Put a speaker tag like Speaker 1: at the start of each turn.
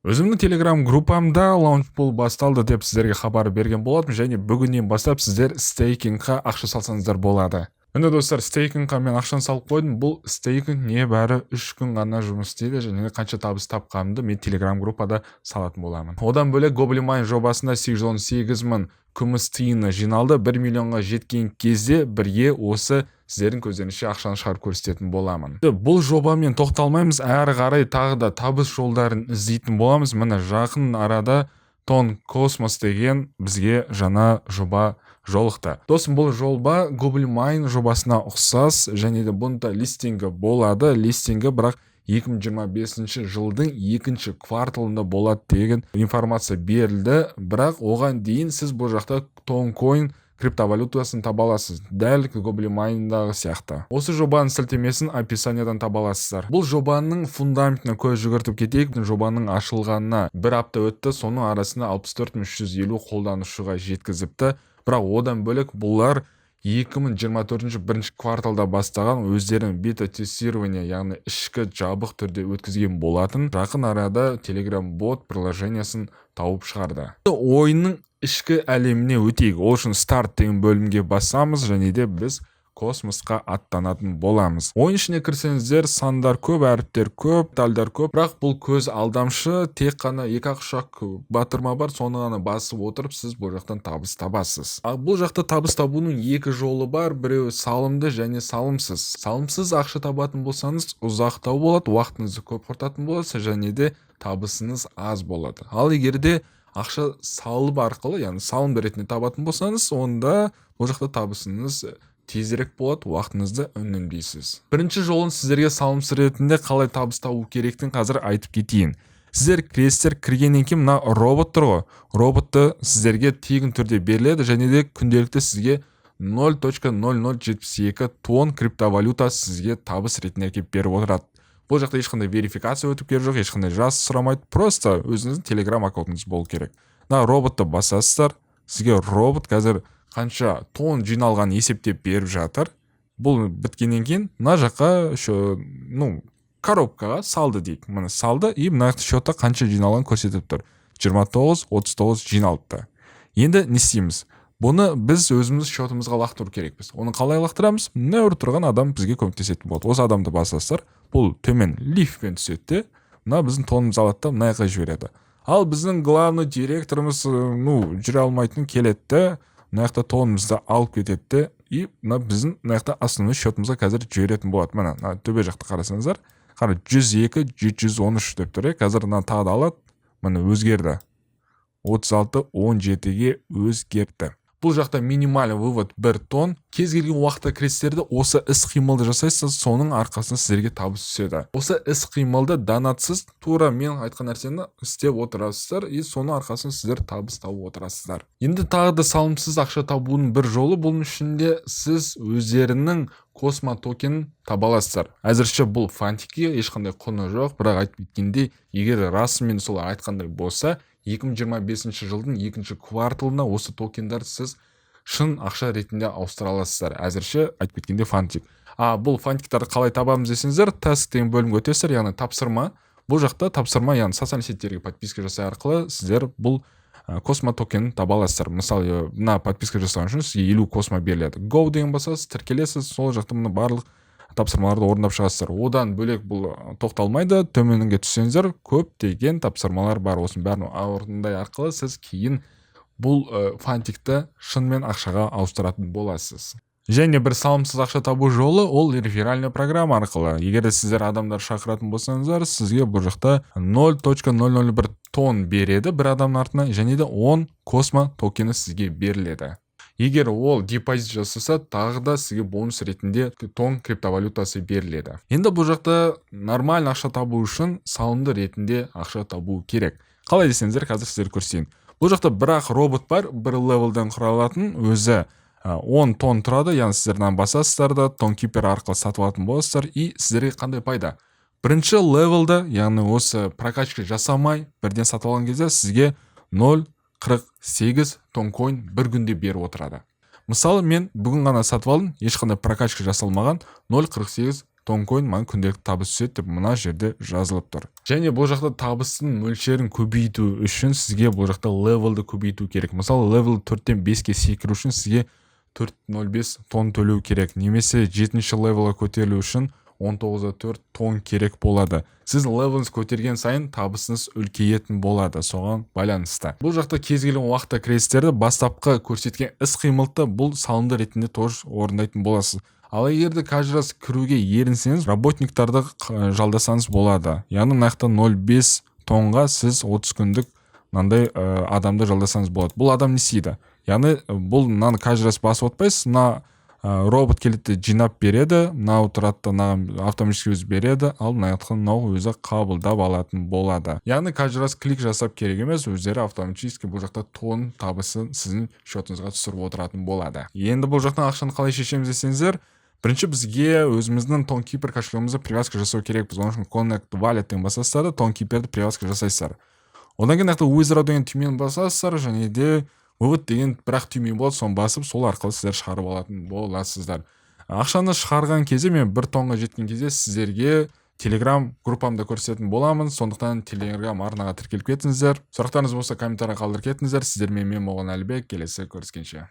Speaker 1: Өзімнің Telegram группамда Launchpool басталды деп сіздерге хабар берген болатынмын, және бүгіннен бастап сіздер стейкингқа ақша салсаңыздар болады. Міне достар, стейкингқа мен ақшаны салып қойдым. Бұл стейкинг небәрі 3 күн ғана жұмыс істейді, және қанша табыс тапқанымды мен Telegram группада салатын боламын. Одан бөлек Goblin Mine жобасында 818 мың күміс тиыны жиналды. 1 миллионға жеткен кезде бірге осы сіздердің көздеріңізше ақшаны шығарып көрсететін боламын. Бұл жобамен тоқталмаймыз, әрі қарай тағы да табыс жолдарын іздейтін боламыз. Міне жақын арада Ton Cosmos деген бізге жаңа жоба жолықты. Досым, бұл жоба Goblin Mine жобасына ұқсас, және де бұнда листингі болады. Листингі бірақ 2025 жылдың 2-ші кварталында болады деген информация берілді. Бірақ оған дейін сіз бұл жақта Toncoin криптовалютасын таба аласыз, дәл Goblin Mine'дағы сияқты. Осы жобаның сілтемесін описаниядан таба аласыздар. Бұл жобаның фундаментіне көз жүгіртіп кетейік. Жобаның ашылғанына 1 апта өтті, соның арасында 64350 қолданушыға жеткізіпті. Бірақ одан бөлек бұлар 2024 бірінші кварталда бастаған өздерінің бета-тестирование, яғни ішкі жабық түрде өткізген болатын. Жақын арада Telegram бот приложениясын тауып шығарды. Ойынның ішкі әлеміне өтейік. Ол үшін старт деген бөлімге басамыз, және де біз космосқа аттанатын боламыз. Ойын ішіне кірсеңіздер, сандар көп, әріптер көп, талдар көп, бірақ бұл көз алдамшы. Тек қана 2-ақ ұшақ батырма бар, соны ғана басып отырып сіз бұл жақтан табыс табасыз. Ал бұл жақта табыс табуының 2 жолы бар, біреуі салымды және салымсыз. Салымсыз ақша табатын болсаңыз ұзақтау болады, уақытыңызды көп құртатын боласыз, және де табысыңыз аз болады. Ал егер де ақша салып арқылы, яғни салымды ретінде табатын болсаңыз, онда бұл жақта табысыңыз тезірек болады, уақытыңызды үнемдейсіз. Бірінші жолын сіздерге салымсыз ретінде қалай табыс табу керектігін қазір айтып кетейін. Сіздер кіресіздер, кіргеннен кейін мына робот тұр ғой. Роботты сіздерге тегін түрде беріледі, және де күнделікті сізге 0.0072 тонн криптовалюта сізге табыс ретінде әкеліп беріп отырады. Бұл жақта ешқандай верификация өтіп келген жоқ, ешқандай жас сұрамайды, просто өзіңіздің Telegram аккаунтыңыз болу керек. Мына роботты басасыздар, сізге робот қазір қанша тонн жиналған есептеп беріп жатыр. Бұл біткеннен кейін мына жаққа коробкаға салды дейік. Міне салды, и мына счетта қанша жиналған көрсетіп тұр. 29-39 жиналыпты. Енді не істейміз? Бұны біз өзіміз счетымызға лақтыру керекпіз. Оны қалай лақтырамыз? Мына тұрған адам бізге көмектесетін болады. Осы адамды басасыздар, бұл төмен лифтпен түседі. Мына біздің тонымыз алады да мына жаққа жібереді. Ал біздің главный директорымыз жүре алмайтын келеді. Мына жақта тонымызды алып кетеді, и біздің мына жақта основной счетымызға қазір жіберетін болады. Мына төбе жақта қарасаңыздар, 102-713 деп тұр. Қазір тағы да алады. Міне өзгерді. 36-17-ге өзгерді. Бұл жақта минималь вывод 1 тонн. Кез келген уақытта кіресіздерді осы іс-қимылды жасайсыз, соның арқасында сіздерге табыс түседі. Осы іс-қимылды донатсыз, тура мен айтқан нәрсені істеп отырасыздар, и соның арқасында сіздер табыс тауып отырасыздар. Енді тағы да салымсыз ақша табудың бір жолы, бұның ішінде сіз өздерінің Космо токенін таба аласыздар. Әзірше бұл фантикке ешқандай құны жоқ, бірақ айтып кеткендей, егер расымен солар айтқандай болса, 2025 жылдың 2-ші кварталына осы токендар сіз шын ақша ретінде ауыстыра аласыздар. Әзірше айтып кеткенде фантик. Бұл фантиктарды қалай табамыз десеңіздер, таск деген бөлімге өтесіздер, яғни тапсырма. Бұл жақта тапсырма, яғни социальный сеттерге подписка жасай арқылы сіздер бұл космо токенін таба аласыздар. Мысалы, мына подписка жасаған үшін сізге 50 космо беріледі. Go деген басасыз, тіркелесіз, сол жақта мына барлық тапсырмаларды орындап шығасыздар. Одан бөлек бұл тоқталмайды. Төменге түссеңіздер, көп деген тапсырмалар бар. Осының бәрін орындай арқылы сіз кейін бұл фантикті шынымен ақшаға ауыстыратын боласыз. Және бір салымсыз ақша табу жолы ол реферальный программа арқылы. Егер сіздер адамдар шақыратын болсаңыздар, сізге бұл жақта 0.001 тонн береді бір адамның артына, және де 10 космо токені сізге беріледі. Егер ол депозит жасаса, тағы да сізге бонус ретінде тонн криптовалютасы беріледі. Енді бұл жақта нормаль ақша табу үшін салымды ретінде ақша табу керек. Қалай десеңіздер, қазір сіздер көрсетейін. Бұл жақта бірақ робот бар, бір левелден құралатын, өзі 10 тонн тұрады, яғни сіздерден басасыздар да тонкипер арқылы сатып алатын боласыздар, и сіздерге қандай пайда? Бірінші левелді, яғни осы прокачка жасамай бірден сатып алған кезде сізге 0.48 тонкоин бір күнде беріп отырады. Мысалы, мен бүгін ғана сатып алдым, ешқандай прокачка жасалмаған 0.48 Toncoin маған күнделікті табыс түседі деп мына жерде жазылып тұр. Және бұл жақта табыстың мөлшерін көбейту үшін сізге бұл жақта левелді көбейту керек. Мысалы левел 4-тен 5-ке секіру үшін сізге 4.05 тонн төлеу керек, немесе 7-ші левелға көтерілу үшін 19.4 тонн керек болады. Сіз левеліңіз көтерген сайын табысыңыз үлкейетін болады, соған байланысты. Бұл жақта кез келген уақытта крестерді бастапқы көрсеткен іс-қимылды бұл салымды ретінде тоже орындайтын боласыз. Ал егерде каждый раз кіруге ерінсеңіз, работниктарды жалдасаңыз болады. Яғни мынаяқта 0.5 тонға сіз 30 күндік мынандай адамды жалдасаңыз болады. Бұл адам не істейді? Яғни бұл мынаны каждый раз басып отпайсыз, мына робот келеді жинап береді, мынау тұрады автоматически өзі береді, ал мынау өзі қабылдап алатын болады. Яғни каждый раз клик жасап керек емес, өздері автоматически бұл жақта тонн табысын сіздің счетыңызға түсіріп отыратын болады. Енді бұл жақтан ақшаны қалай шешеміз десеңіздер, бірінші бізге өзіміздің TonKeeper кошелегімізді привязка жасау керек. Біз оның үшін Connect Wallet-тен басасыздар, TonKeeperді привязка жасайсыздар. Одан кейін Withdraw деген түймені басасыздар, және де вывод деген бірақ түйме болады, соны басып, сол арқылы сіздер шығарып алатын боласыздар. Ақшаны шығарған кезде, мен 1 тонға жеткен кезде сіздерге Telegram группамда көрсететін боламын, сондықтан Telegram арнаға тіркеліп кетіңіздер. Сұрақтарыңыз болса комментария қалдырып кетіңіздер. Сіздермен мен Моғол Әлібек, келесі көріскенше.